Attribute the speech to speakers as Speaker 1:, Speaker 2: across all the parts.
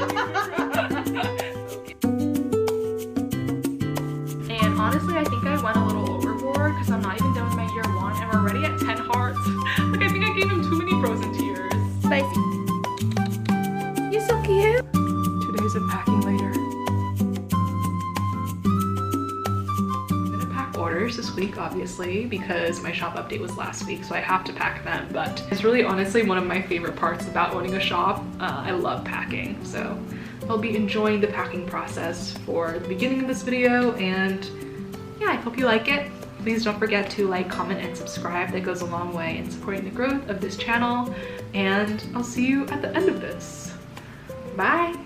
Speaker 1: And honestly, I think I went a little overboard because I'm not even done with my year one and we're already at 10 hearts. Like, I think I gave him too many frozen tears.
Speaker 2: Spicy. You're so cute.
Speaker 1: 2 days of packing later. I'm gonna pack orders this week, obviously, because my shop update was last week, so I have to pack them. But it's really honestly one of my favorite parts about owning a shop. I love packing, so I'll be enjoying the packing process for the beginning of this video, and yeah, I hope you like it. Please don't forget to like, comment, and subscribe. That goes a long way in supporting the growth of this channel, and I'll see you at the end of this. Bye!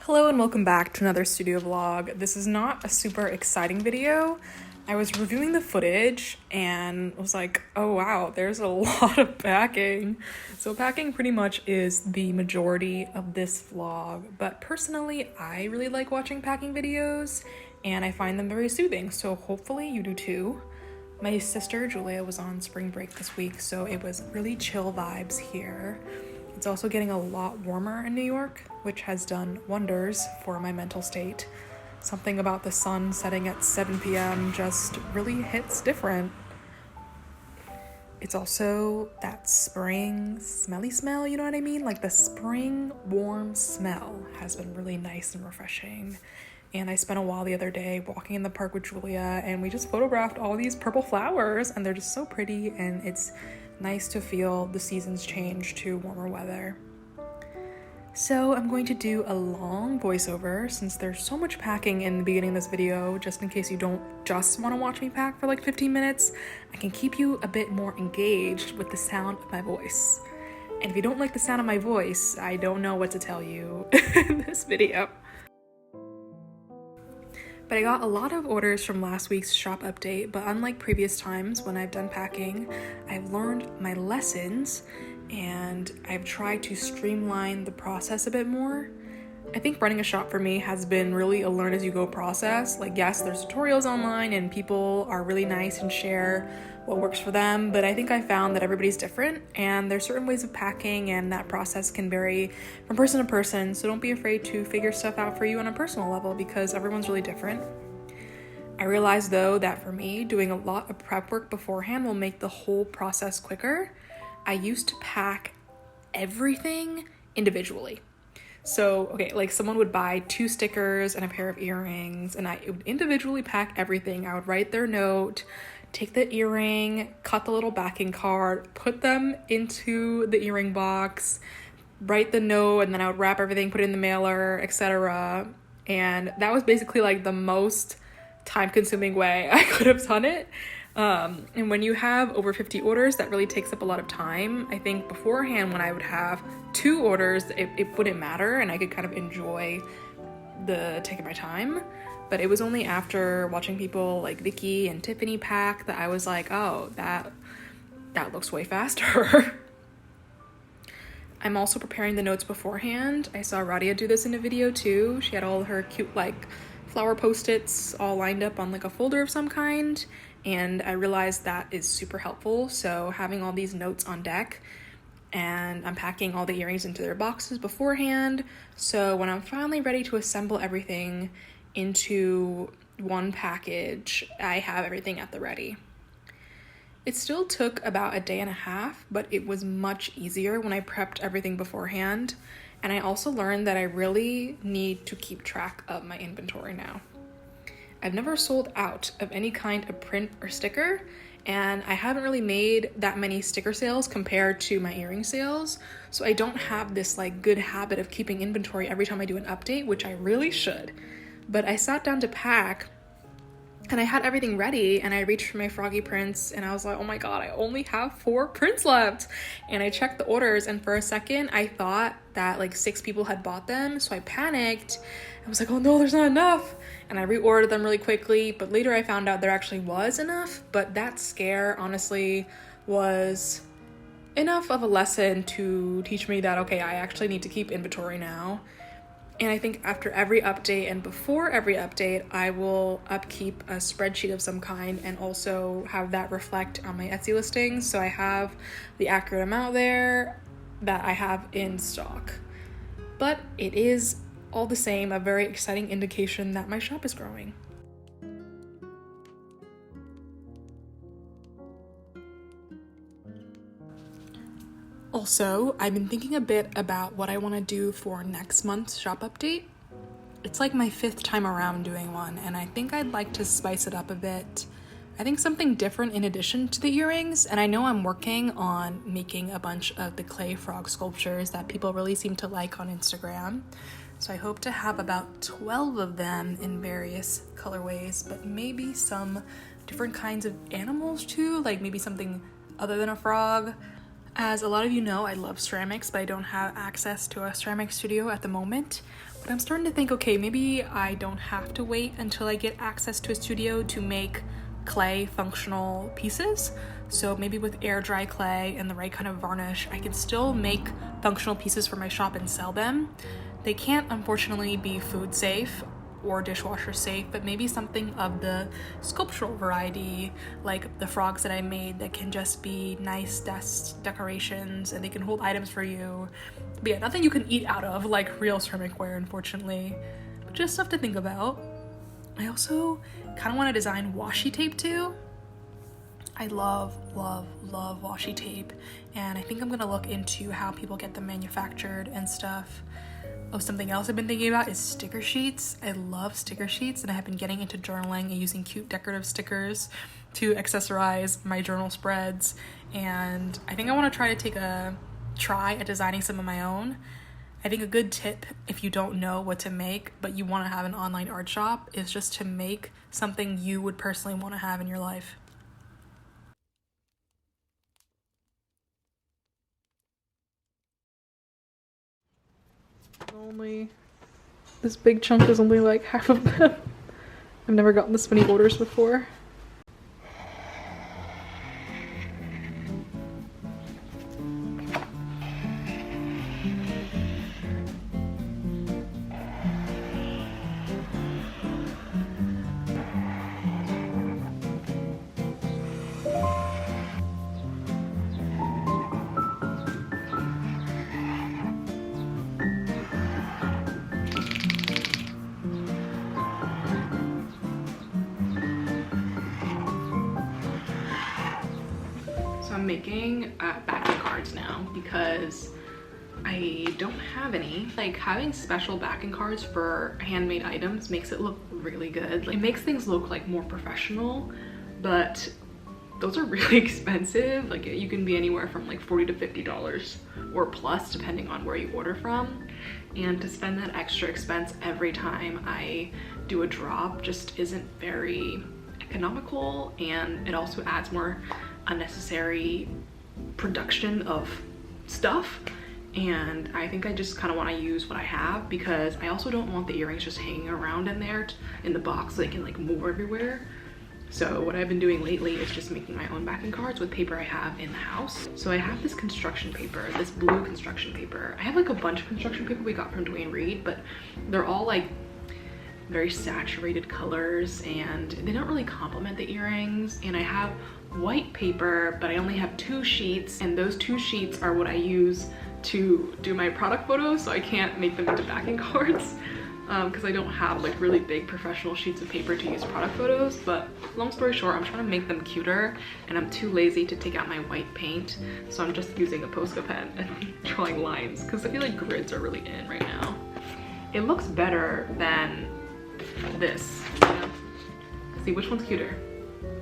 Speaker 1: Hello and welcome back to another studio vlog. This is not a super exciting video. I was reviewing the footage and was like, oh wow, there's a lot of packing. So packing pretty much is the majority of this vlog, but personally, I really like watching packing videos and I find them very soothing, so hopefully you do too. My sister Julia was on spring break this week, so it was really chill vibes here. It's also getting a lot warmer in New York, which has done wonders for my mental state. Something about the sun setting at 7 p.m. just really hits different. It's also that spring smelly smell, you know what I mean? Like the spring warm smell has been really nice and refreshing. And I spent a while the other day walking in the park with Julia and we just photographed all these purple flowers and they're just so pretty, and it's nice to feel the seasons change to warmer weather. So I'm going to do a long voiceover since there's so much packing in the beginning of this video, just in case you don't just want to watch me pack for like 15 minutes. I can keep you a bit more engaged with the sound of my voice. And if you don't like the sound of my voice, I don't know what to tell you in this video. But I got a lot of orders from last week's shop update, but unlike previous times when I've done packing, I've learned my lessons and I've tried to streamline the process a bit more. I think running a shop for me has been really a learn as you go process. Like, yes, there's tutorials online and people are really nice and share what works for them, but I think I found that everybody's different and there's certain ways of packing and that process can vary from person to person, so don't be afraid to figure stuff out for you on a personal level because everyone's really different. I realized though that for me, doing a lot of prep work beforehand will make the whole process quicker. I used to pack everything individually. So, okay, like someone would buy 2 stickers and a pair of earrings and I would individually pack everything. I would write their note, take the earring, cut the little backing card, put them into the earring box, write the note, and then I would wrap everything, put it in the mailer, etc. And that was basically like the most time-consuming way I could have done it. And when you have over 50 orders, that really takes up a lot of time. I think beforehand when I would have 2 orders, it wouldn't matter and I could kind of enjoy the taking my time. But it was only after watching people like Vicky and Tiffany pack that I was like, oh, that looks way faster. I'm also preparing the notes beforehand. I saw Radia do this in a video too. She had all her cute like flower post-its all lined up on like a folder of some kind. And I realized that is super helpful. So having all these notes on deck, and I'm packing all the earrings into their boxes beforehand. So when I'm finally ready to assemble everything into one package, I have everything at the ready. It still took about a day and a half, but it was much easier when I prepped everything beforehand. And I also learned that I really need to keep track of my inventory now. I've never sold out of any kind of print or sticker, and I haven't really made that many sticker sales compared to my earring sales, so I don't have this like good habit of keeping inventory every time I do an update, which I really should. But I sat down to pack and I had everything ready and I reached for my froggy prints and I was like, oh my god, I only have 4 prints left. And I checked the orders and for a second I thought that like 6 people had bought them, so I panicked. I was like, oh no, there's not enough. And I reordered them really quickly, but later I found out there actually was enough. But that scare honestly was enough of a lesson to teach me that, okay, I actually need to keep inventory now. And I think after every update and before every update, I will upkeep a spreadsheet of some kind and also have that reflect on my Etsy listings. So I have the accurate amount there that I have in stock. But it is all the same a very exciting indication that my shop is growing. Also, I've been thinking a bit about what I want to do for next month's shop update. It's like my 5th time around doing one, and I think I'd like to spice it up a bit. I think something different in addition to the earrings, and I know I'm working on making a bunch of the clay frog sculptures that people really seem to like on Instagram. So I hope to have about 12 of them in various colorways, but maybe some different kinds of animals too, like maybe something other than a frog. As a lot of you know, I love ceramics, but I don't have access to a ceramic studio at the moment. But I'm starting to think, okay, maybe I don't have to wait until I get access to a studio to make clay functional pieces. So maybe with air dry clay and the right kind of varnish, I can still make functional pieces for my shop and sell them. They can't unfortunately be food safe or dishwasher safe, but maybe something of the sculptural variety, like the frogs that I made that can just be nice desk decorations and they can hold items for you. But yeah, nothing you can eat out of like real ceramic ware, unfortunately, but just stuff to think about. I also kind of want to design washi tape too. I love washi tape, and I think I'm gonna look into how people get them manufactured and stuff. Oh, something else I've been thinking about is sticker sheets. I love sticker sheets, and I have been getting into journaling and using cute decorative stickers to accessorize my journal spreads. And I think I want to try to take a try at designing some of my own. I think a good tip if you don't know what to make, but you want to have an online art shop, is just to make something you would personally want to have in your life. This big chunk is only like half of them. I've never gotten this many orders before. I'm making backing cards now because I don't have any. Like, having special backing cards for handmade items makes it look really good. Like, it makes things look like more professional, but those are really expensive. Like, you can be anywhere from like $40 to $50 or plus depending on where you order from. And to spend that extra expense every time I do a drop just isn't very economical, and it also adds more unnecessary production of stuff. And I think I just kind of want to use what I have, because I also don't want the earrings just hanging around in there in the box so they can like move everywhere. So what I've been doing lately is just making my own backing cards with paper I have in the house. So I have this construction paper, this blue construction paper. I have like a bunch of construction paper we got from Dwayne Reed, but they're all like very saturated colors and they don't really complement the earrings. And I have white paper, but I only have 2 sheets, and those 2 sheets are what I use to do my product photos, so I can't make them into backing cards because I don't have like really big professional sheets of paper to use product photos. But long story short, I'm trying to make them cuter and I'm too lazy to take out my white paint, so I'm just using a Posca pen and drawing lines because I feel like grids are really in right now. It looks better than this, you know? See, which one's cuter?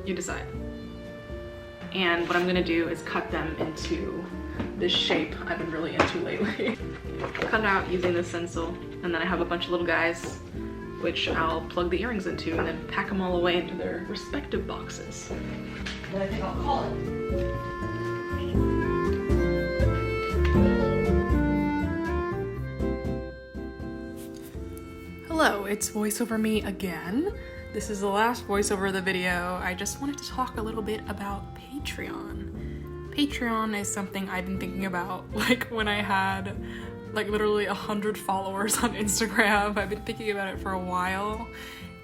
Speaker 1: You decide. And what I'm gonna do is cut them into this shape I've been really into lately. Cut it out using this stencil, and then I have a bunch of little guys which I'll plug the earrings into and then pack them all away into their respective boxes. Then I think I'll call it. Hello, it's voiceover me again. This is the last voiceover of the video. I just wanted to talk a little bit about Patreon. Patreon is something I've been thinking about like when I had like literally 100 followers on Instagram. I've been thinking about it for a while.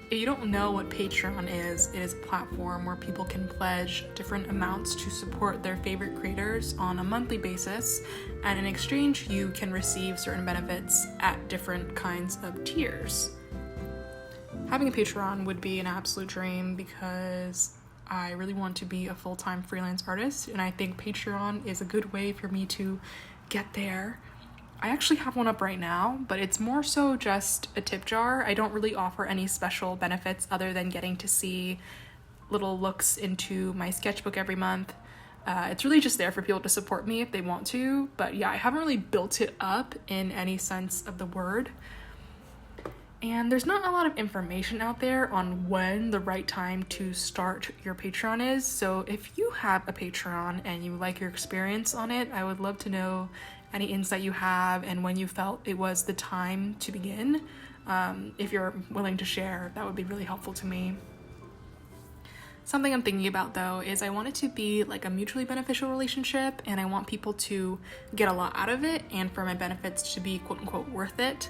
Speaker 1: If you don't know what Patreon is, it is a platform where people can pledge different amounts to support their favorite creators on a monthly basis, and in exchange you can receive certain benefits at different kinds of tiers. Having a Patreon would be an absolute dream because I really want to be a full-time freelance artist, and I think Patreon is a good way for me to get there. I actually have one up right now, but it's more so just a tip jar. I don't really offer any special benefits other than getting to see little looks into my sketchbook every month. It's really just there for people to support me if they want to, but yeah, I haven't really built it up in any sense of the word. And there's not a lot of information out there on when the right time to start your Patreon is. So if you have a Patreon and you like your experience on it, I would love to know any insight you have and when you felt it was the time to begin. If you're willing to share, that would be really helpful to me. Something I'm thinking about though is I want it to be like a mutually beneficial relationship, and I want people to get a lot out of it and for my benefits to be quote unquote worth it.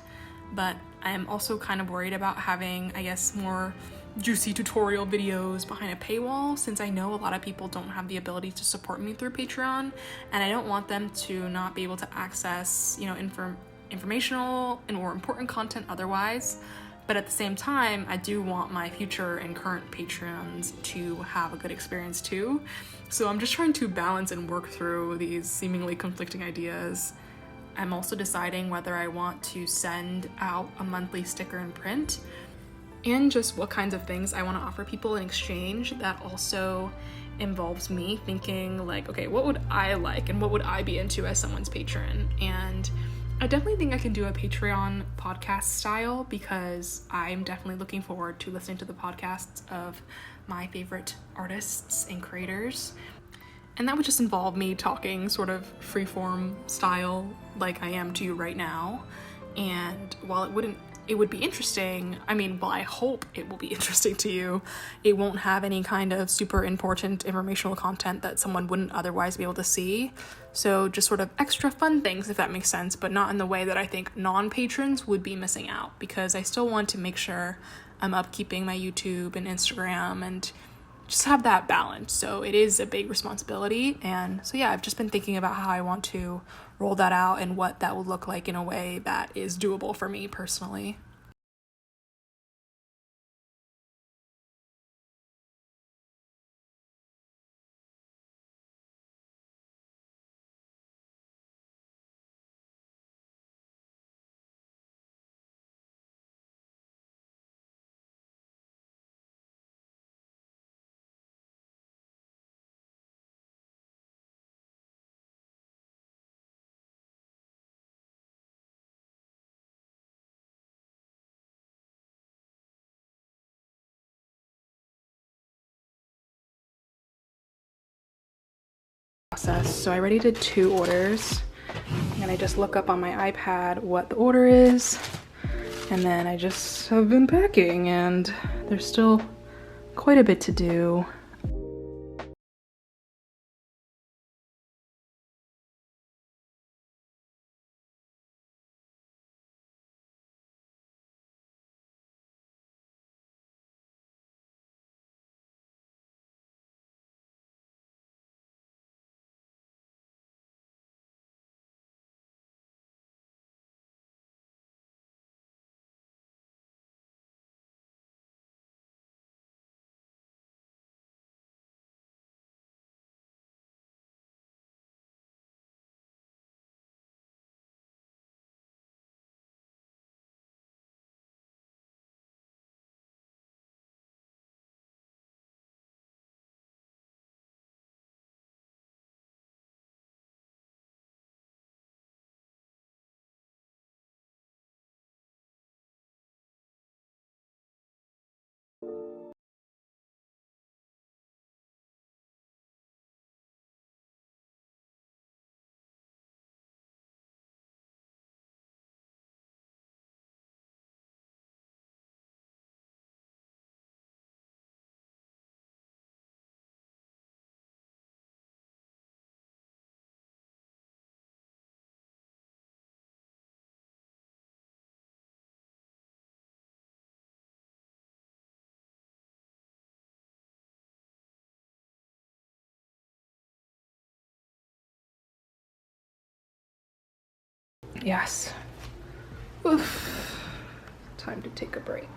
Speaker 1: But I'm also kind of worried about having, I guess, more juicy tutorial videos behind a paywall, since I know a lot of people don't have the ability to support me through Patreon, and I don't want them to not be able to access, informational and or important content otherwise. But at the same time, I do want my future and current Patreons to have a good experience too. So I'm just trying to balance and work through these seemingly conflicting ideas. I'm also deciding whether I want to send out a monthly sticker in print, and just what kinds of things I want to offer people in exchange. That also involves me thinking like, okay, what would I like and what would I be into as someone's patron? And I definitely think I can do a Patreon podcast style, because I'm definitely looking forward to listening to the podcasts of my favorite artists and creators. And that would just involve me talking sort of freeform style like I am to you right now. And while it would be interesting, I hope it will be interesting to you, it won't have any kind of super important informational content that someone wouldn't otherwise be able to see. So just sort of extra fun things, if that makes sense, but not in the way that I think non-patrons would be missing out, because I still want to make sure I'm upkeeping my YouTube and Instagram and just have that balance. So it is a big responsibility. And so yeah, I've just been thinking about how I want to roll that out and what that will look like in a way that is doable for me personally. So I already did 2 orders, and I just look up on my iPad what the order is, and then I just have been packing, and there's still quite a bit to do. Yes. Oof. Time to take a break.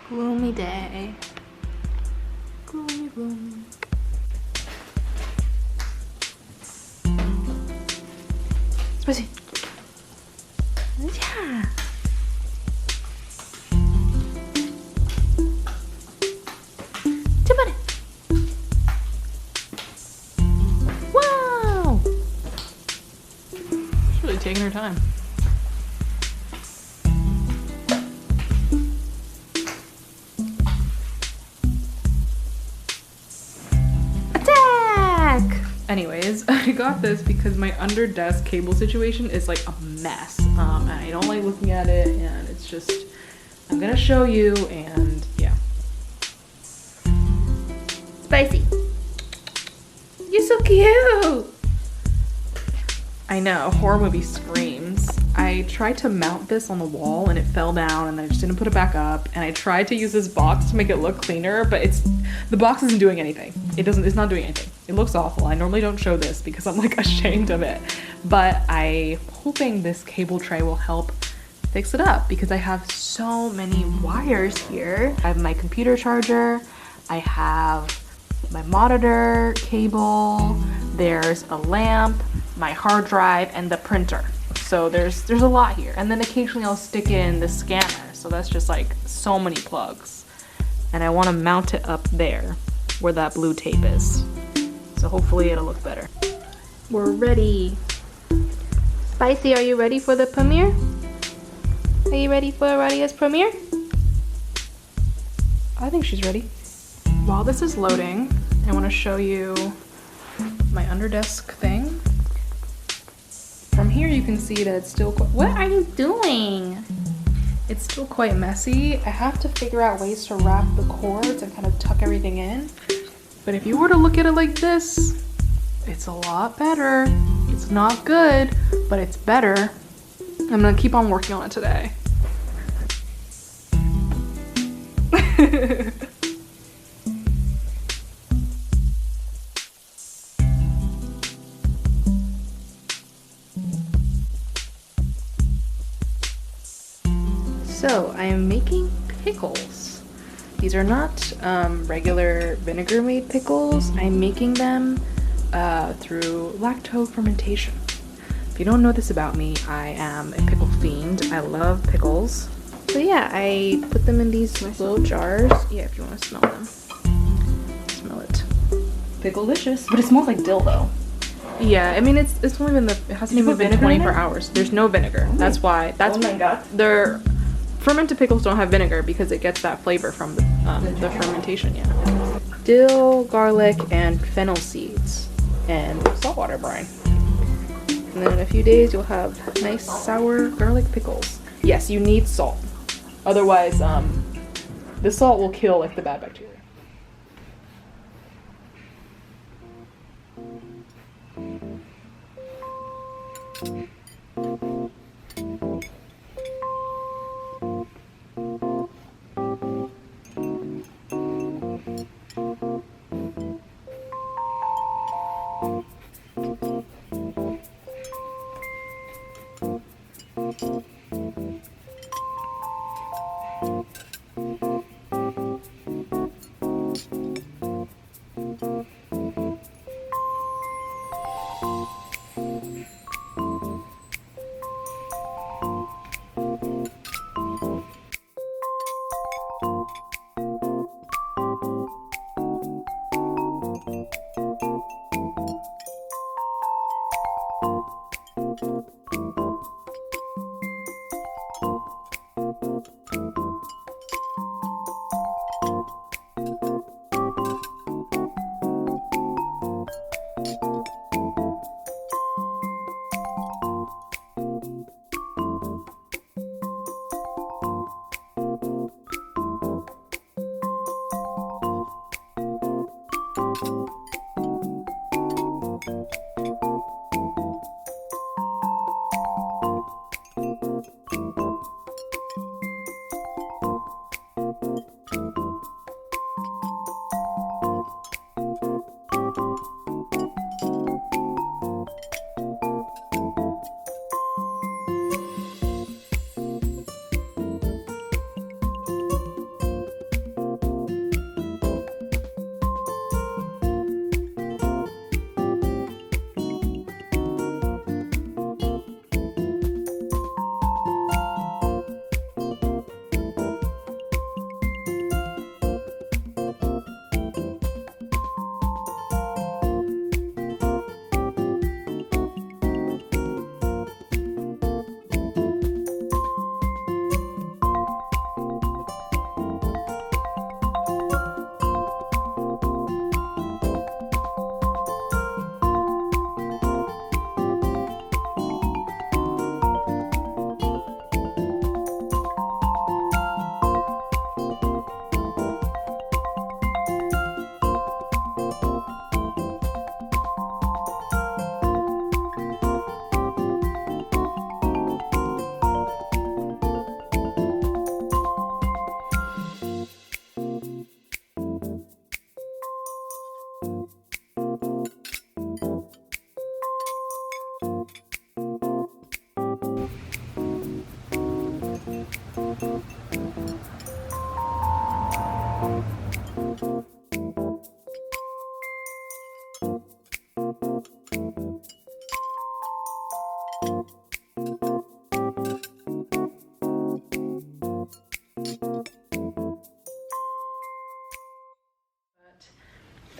Speaker 1: Gloomy day. Gloomy, gloomy. Spicy. Yeah. Wow. She's really taking her time. Anyways, I got this because my under desk cable situation is like a mess. And I don't like looking at it, and it's just, I'm gonna show you, and yeah.
Speaker 2: Spicy. You're so cute.
Speaker 1: I know, horror movie screams. I tried to mount this on the wall and it fell down, and I just didn't put it back up, and I tried to use this box to make it look cleaner, but the box isn't doing anything. It's not doing anything. It looks awful. I normally don't show this because I'm like ashamed of it, but I'm hoping this cable tray will help fix it up because I have so many wires here. I have my computer charger, I have my monitor cable, there's a lamp, my hard drive, and the printer. So there's a lot here. And then occasionally I'll stick in the scanner. So that's just like so many plugs. And I want to mount it up there where that blue tape is. So hopefully it'll look better.
Speaker 2: We're ready. Spicy, are you ready for the premiere? Are you ready for Radia's premiere?
Speaker 1: I think she's ready. While this is loading, I want to show you my underdesk thing. From here you can see that it's still
Speaker 2: What are you doing?
Speaker 1: It's still quite messy. I have to figure out ways to wrap the cords and kind of tuck everything in. But if you were to look at it like this, it's a lot better. It's not good, but it's better. I'm gonna keep on working on it today. So I am making pickles. These are not regular vinegar made pickles. I'm making them through lacto fermentation. If you don't know this about me, I am a pickle fiend. I love pickles. So yeah, I put them in these nice little jars. Yeah, if you want to smell them. Smell it. Picklelicious, but it smells like dildo. Yeah, I mean it's only been it hasn't even been 24 hours. There's no vinegar. That's why. That's
Speaker 2: oh my god.
Speaker 1: They're fermented pickles don't have vinegar because it gets that flavor from the fermentation. Yeah. Dill, garlic, and fennel seeds, and saltwater brine. And then in a few days you'll have nice sour garlic pickles. Yes, you need salt. Otherwise, the salt will kill like the bad bacteria.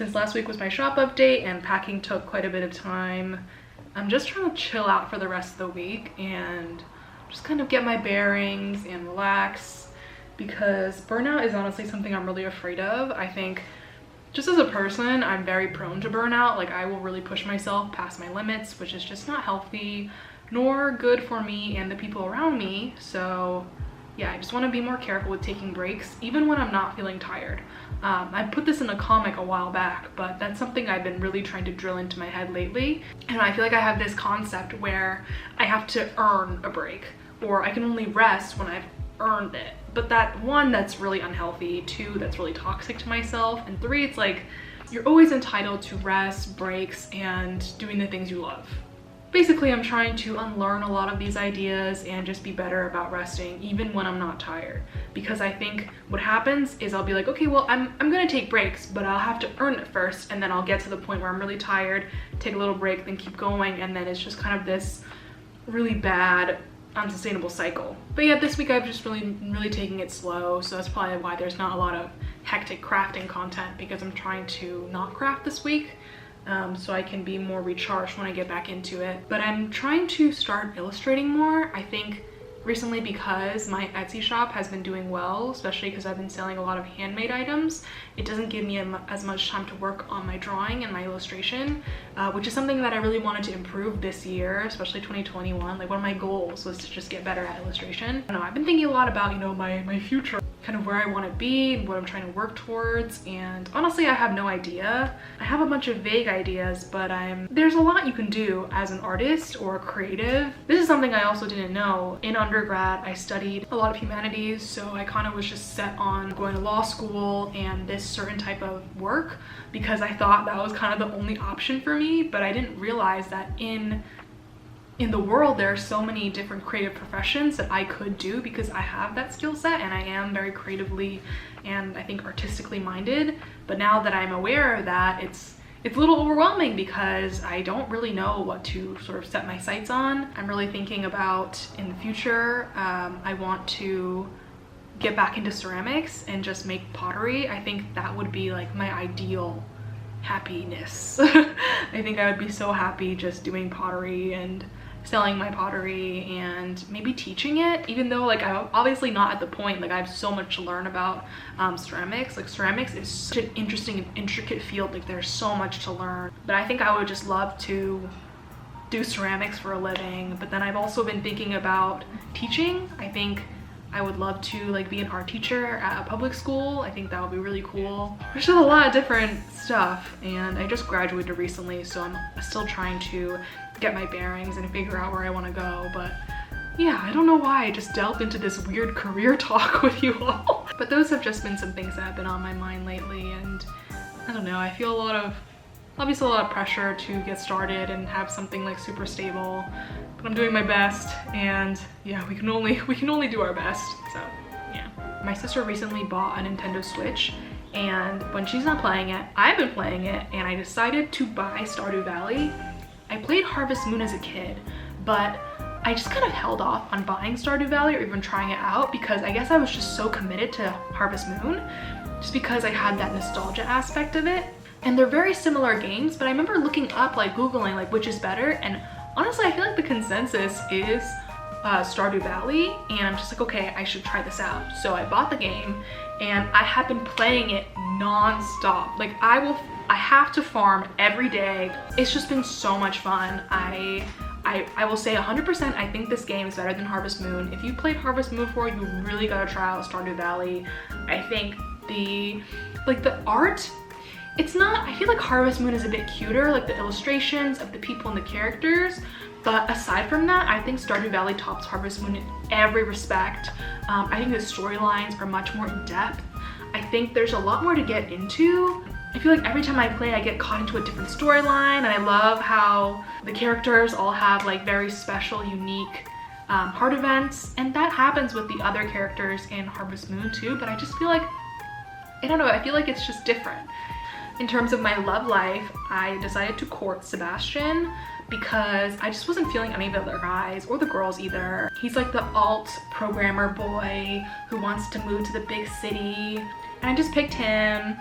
Speaker 1: Since last week was my shop update and packing took quite a bit of time, I'm just trying to chill out for the rest of the week and just kind of get my bearings and relax, because burnout is honestly something I'm really afraid of. I think just as a person, I'm very prone to burnout. Like, I will really push myself past my limits, which is just not healthy nor good for me and the people around me. So yeah, I just want to be more careful with taking breaks, even when I'm not feeling tired. I put this in a comic a while back, but that's something I've been really trying to drill into my head lately. And I feel like I have this concept where I have to earn a break, or I can only rest when I've earned it. But that, one, that's really unhealthy, two, that's really toxic to myself, and three, it's like you're always entitled to rest, breaks, and doing the things you love. Basically, I'm trying to unlearn a lot of these ideas and just be better about resting even when I'm not tired. Because I think what happens is I'll be like, okay, well, I'm gonna take breaks, but I'll have to earn it first, and then I'll get to the point where I'm really tired, take a little break, then keep going, and then it's just kind of this really bad, unsustainable cycle. But yeah, this week I've just really taking it slow, so that's probably why there's not a lot of hectic crafting content, because I'm trying to not craft this week. So I can be more recharged when I get back into it. But I'm trying to start illustrating more. I think recently, because my Etsy shop has been doing well, especially because I've been selling a lot of handmade items, it doesn't give me as much time to work on my drawing and my illustration, which is something that I really wanted to improve this year, especially 2021. Like, one of my goals was to just get better at illustration. I don't know, I've been thinking a lot about, you know, my future, kind of where I want to be and what I'm trying to work towards, and honestly I have no idea. I have a bunch of vague ideas, but there's a lot you can do as an artist or a creative. This is something I also didn't know. In undergrad I studied a lot of humanities, so I kind of was just set on going to law school and this certain type of work because I thought that was kind of the only option for me, but I didn't realize that in the world there are so many different creative professions that I could do, because I have that skill set and I am very creatively and I think artistically minded. But now that I'm aware of that, it's a little overwhelming because I don't really know what to sort of set my sights on. I'm really thinking about, in the future, I want to get back into ceramics and just make pottery. I think that would be like my ideal happiness. I think I would be so happy just doing pottery and selling my pottery and maybe teaching it, even though like I'm obviously not at the point, like I have so much to learn about ceramics. Like, ceramics is such an interesting and intricate field, like there's so much to learn. But I think I would just love to do ceramics for a living. But then I've also been thinking about teaching. I think I would love to like be an art teacher at a public school. I think that would be really cool. There's just a lot of different stuff, and I just graduated recently, so I'm still trying to get my bearings and figure out where I want to go. But yeah, I don't know why I just delved into this weird career talk with you all. But those have just been some things that have been on my mind lately, and I don't know, I feel obviously a lot of pressure to get started and have something like super stable, but I'm doing my best, and yeah, we can only do our best. So yeah, my sister recently bought a Nintendo Switch, and when she's not playing it, I've been playing it, and I decided to buy Stardew Valley. I played Harvest Moon as a kid, but I just kind of held off on buying Stardew Valley or even trying it out because I guess I was just so committed to Harvest Moon, just because I had that nostalgia aspect of it. And they're very similar games, but I remember looking up, like Googling like which is better, and honestly I feel like the consensus is Stardew Valley, and I'm just like, okay, I should try this out. So I bought the game and I have been playing it non-stop. Like, I have to farm every day. It's just been so much fun. I will say 100% I think this game is better than Harvest Moon. If you played Harvest Moon before, you really gotta try out Stardew Valley. I think the art, it's not, I feel like Harvest Moon is a bit cuter, like the illustrations of the people and the characters, but aside from that, I think Stardew Valley tops Harvest Moon in every respect. I think the storylines are much more in depth. I think there's a lot more to get into. I feel like every time I play, I get caught into a different storyline, and I love how the characters all have like very special, unique heart events, and that happens with the other characters in Harvest Moon too, but I just feel like, I don't know, I feel like it's just different. In terms of my love life, I decided to court Sebastian because I just wasn't feeling any of the other guys or the girls either. He's like the alt programmer boy who wants to move to the big city, and I just picked him.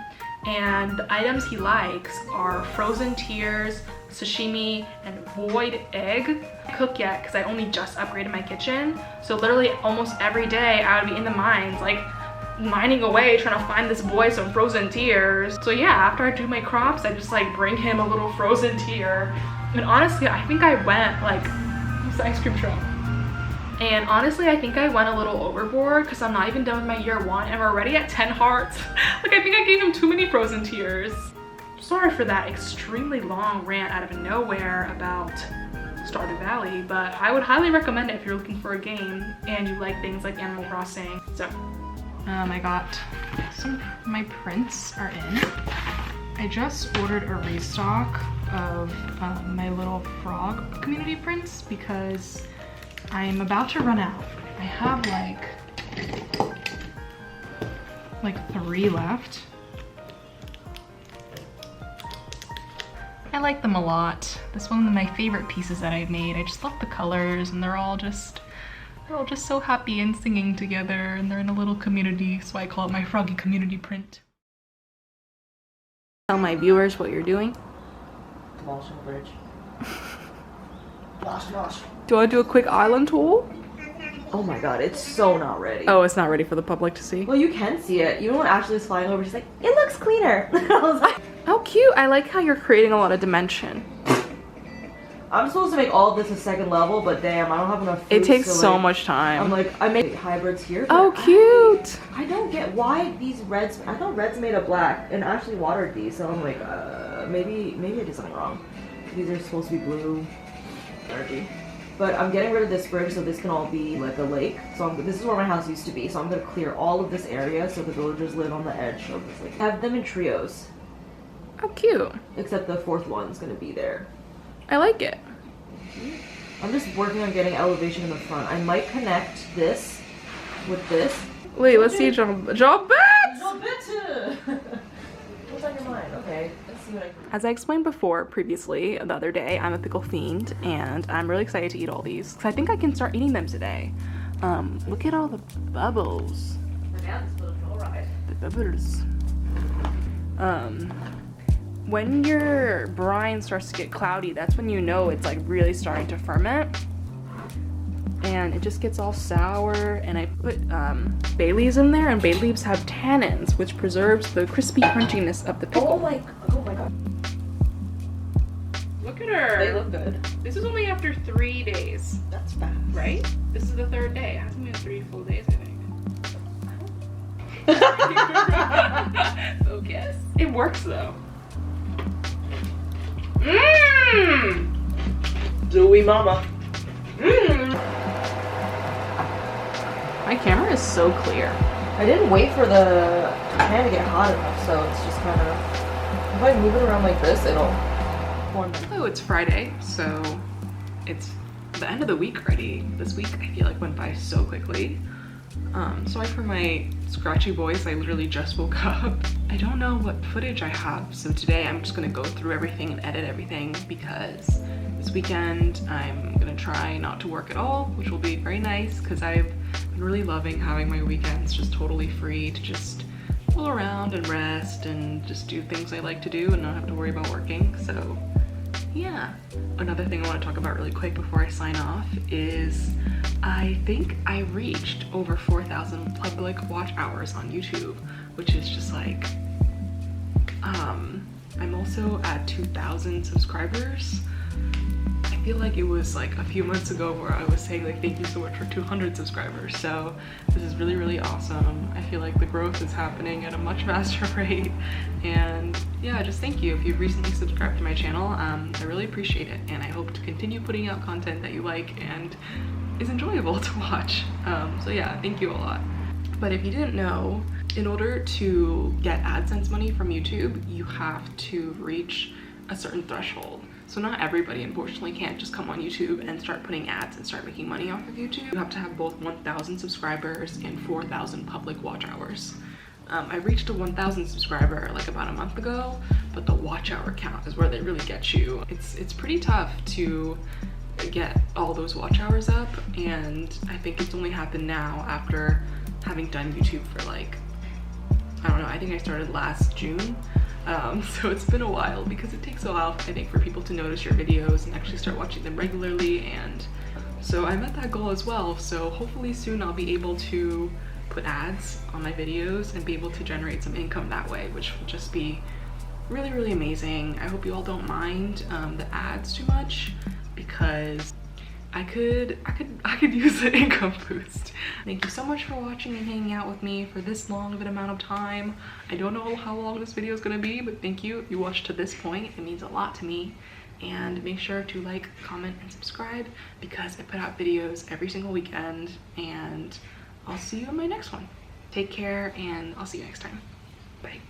Speaker 1: And the items he likes are frozen tears, sashimi, and void egg. Cook yet because I only just upgraded my kitchen, so literally almost every day I would be in the mines like mining away trying to find this boy some frozen tears. So yeah, after I do my crops, I just like bring him a little frozen tear. And honestly, I think I went like, what's the ice cream truck? And honestly, I think I went a little overboard because I'm not even done with my year 1 and we're already at 10 hearts. Like, I think I gave him too many frozen tears. Sorry for that extremely long rant out of nowhere about Stardew Valley, but I would highly recommend it if you're looking for a game and you like things like Animal Crossing. So, I got my prints are in. I just ordered a restock of my little frog community prints because I'm about to run out. I have like 3 left. I like them a lot. This one's one of my favorite pieces that I've made. I just love the colors and they're all just so happy and singing together, and they're in a little community, so I call it my froggy community print. Tell my viewers what you're doing.
Speaker 3: Demolishing the bridge. Demolish.
Speaker 1: Do you want to do a quick island tour?
Speaker 3: Oh my god, it's so not ready.
Speaker 1: Oh, it's not ready for the public to see?
Speaker 3: Well, you can see it. Even when Ashley's flying over, she's like, it looks cleaner. I was like,
Speaker 1: how cute. I like how you're creating a lot of dimension.
Speaker 3: I'm supposed to make all of this a 2nd level, but damn, I don't have enough food.
Speaker 1: It takes
Speaker 3: so
Speaker 1: so
Speaker 3: like,
Speaker 1: much time.
Speaker 3: I'm like, I make hybrids here.
Speaker 1: Oh, cute.
Speaker 3: I don't get why these reds, I thought reds made of black, and Ashley watered these, so I'm like, maybe I did something wrong. These are supposed to be blue energy. But I'm getting rid of this bridge so this can all be like a lake. So this is where my house used to be. So I'm gonna clear all of this area so the villagers live on the edge of this lake. Have them in trios.
Speaker 1: Oh, cute.
Speaker 3: Except the 4th one's gonna be there.
Speaker 1: I like it.
Speaker 3: I'm just working on getting elevation in the front. I might connect this with this.
Speaker 1: Wait, let's see. Job bet!
Speaker 3: Job bet! What's on your mind? Okay, let's see what I can.
Speaker 1: As I explained previously, the other day, I'm a pickle fiend, and I'm really excited to eat all these because I think I can start eating them today. Look at all the bubbles. The bubbles. When your brine starts to get cloudy, that's when you know it's like really starting to ferment. And it just gets all sour, and I put bay leaves in there, and bay leaves have tannins, which preserves the crispy crunchiness of the pickle.
Speaker 3: Oh my god.
Speaker 1: Look at her.
Speaker 3: They look good.
Speaker 1: This is only after 3 days.
Speaker 3: That's fast.
Speaker 1: Right? This is the 3rd day. It hasn't been 3 full days, I think. Focus. It works though. Mmm!
Speaker 3: Dewy mama.
Speaker 1: Mmm! My camera is so clear.
Speaker 3: I didn't wait for the pan to get hot enough, so it's just kind of, if I move it around like this, it'll form.
Speaker 1: Oh, it's Friday, so it's the end of the week already. This week I feel like went by so quickly. Sorry for my scratchy voice, I literally just woke up. I don't know what footage I have, so today I'm just gonna go through everything and edit everything because this weekend I'm gonna try not to work at all, which will be very nice because I've been really loving having my weekends just totally free to just fool around and rest and just do things I like to do and not have to worry about working. So yeah. Another thing I want to talk about really quick before I sign off is I think I reached over 4,000 public watch hours on YouTube, which is just like, I'm also at 2,000 subscribers. I feel like it was like a few months ago where I was saying like thank you so much for 200 subscribers, so this is really, really awesome. I feel like the growth is happening at a much faster rate, and yeah, just thank you if you've recently subscribed to my channel. I really appreciate it, and I hope to continue putting out content that you like and is enjoyable to watch. So yeah, thank you a lot. But if you didn't know, in order to get AdSense money from YouTube, you have to reach a certain threshold. So not everybody, unfortunately, can't just come on YouTube and start putting ads and start making money off of YouTube. You have to have both 1,000 subscribers and 4,000 public watch hours. I reached a 1,000 subscriber like about a month ago, but the watch hour count is where they really get you. It's pretty tough to get all those watch hours up, and I think it's only happened now after having done YouTube for like, I don't know, I think I started last June. So it's been a while because it takes a while, I think, for people to notice your videos and actually start watching them regularly. And so I met that goal as well. So hopefully soon I'll be able to put ads on my videos and be able to generate some income that way, which will just be really, really amazing. I hope you all don't mind the ads too much, because I could use the income boost. Thank you so much for watching and hanging out with me for this long of an amount of time. I don't know how long this video is gonna be, but thank you if you watched to this point. It means a lot to me. And make sure to like, comment, and subscribe, because I put out videos every single weekend, and I'll see you in my next one. Take care, and I'll see you next time. Bye.